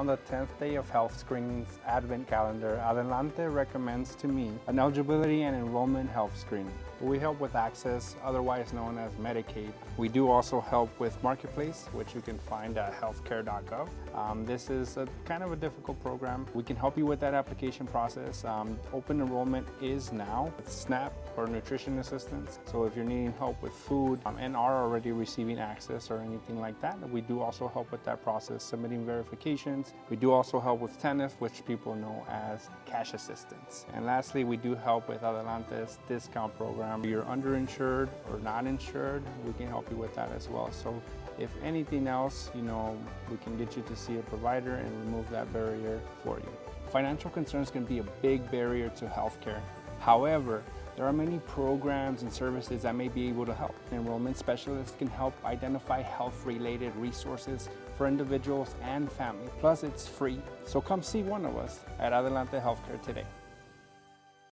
On the 10th day of health screening's advent calendar, Adelante recommends to me an eligibility and enrollment health screening. We help with access, otherwise known as Medicaid. We do also help with Marketplace, which you can find at healthcare.gov. This is kind of a difficult program. We can help you with that application process. Open enrollment is now with SNAP or nutrition assistance. So if you're needing help with food and are already receiving access or anything like that, we do also help with that process, submitting verifications. We do also help with TANF, which people know as cash assistance. And lastly, we do help with Adelante's discount program. If you're underinsured or not insured, we can help you with that as well. So if anything else, we can get you to see a provider and remove that barrier for you. Financial concerns can be a big barrier to healthcare. However, there are many programs and services that may be able to help. Enrollment specialists can help identify health-related resources for individuals and families. Plus, it's free. So come see one of us at Adelante Healthcare today.